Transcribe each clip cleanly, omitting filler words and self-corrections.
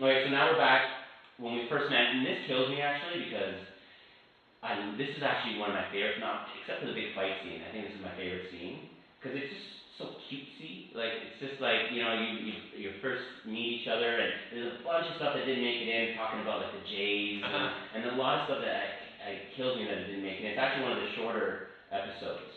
Okay, so now we're back when we first met, and this kills me actually because this is actually one of my favorites, not except for the big fight scene. I think this is my favorite scene because it's just so cutesy. Like it's just like you first meet each other, and there's a bunch of stuff that didn't make it in, talking about like the Jays, and a lot of stuff that kills me that it didn't make it in. It's actually one of the shorter episodes.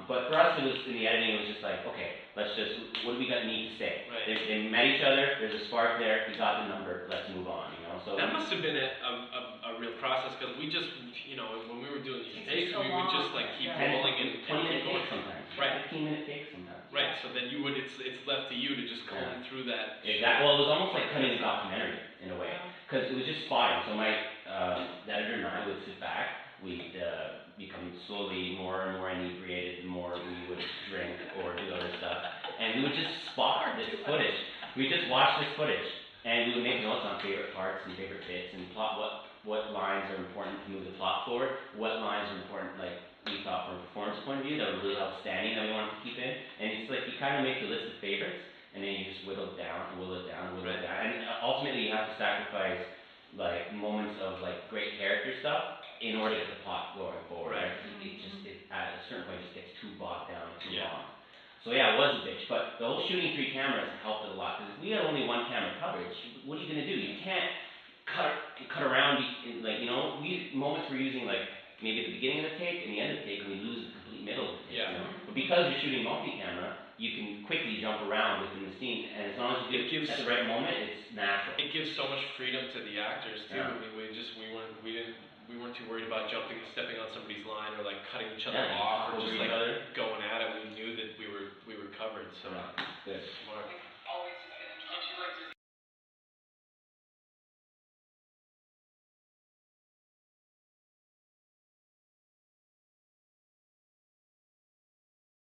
But for us, it was in the editing. It was just like, okay, let's just what do we got need to say? Right. They met each other. There's a spark there. We got the number. Let's move on. You know. So that must have been a real process because we just, when we were doing these takes, we would just like keep rolling and 20-minute keep going. takes sometimes. Right. 15-minute takes sometimes. Right. So then you would it's left to you to just comb through that. Exactly. Well, it was almost like cutting a documentary in a way because it was just spotting. So my the editor and I would sit back. We'd become slowly more and more inebriated the more we would drink or do other stuff. And we would just spot this footage. We just watch this footage and we would make notes on favorite parts and favorite bits and plot what lines are important to move the plot forward, what lines are important, like we thought from a performance point of view that were really outstanding that we wanted to keep in. And it's like you kind of make a list of favorites and then you just whittle it down, whittle it down, whittle it down. And ultimately you have to sacrifice like moments of like great character stuff in order to get the plot going forward. Right. It at a certain point just gets too bogged down and too long. So yeah, it was a bitch. But the whole shooting 3 cameras helped it a lot because if we had only 1 camera coverage, what are you gonna do? You can't cut around. Like moments we're using like maybe at the beginning of the take and the end of the take, and we lose the complete middle of the take. Yeah. But because you're shooting multi-camera, you can quickly jump around within the scene, and as long as you do it at the right moment, it's natural. It gives so much freedom to the actors too. Yeah. I mean, we weren't too worried about stepping on somebody's line or like cutting each other off or just like going at it. We knew that we were covered. So good. smart.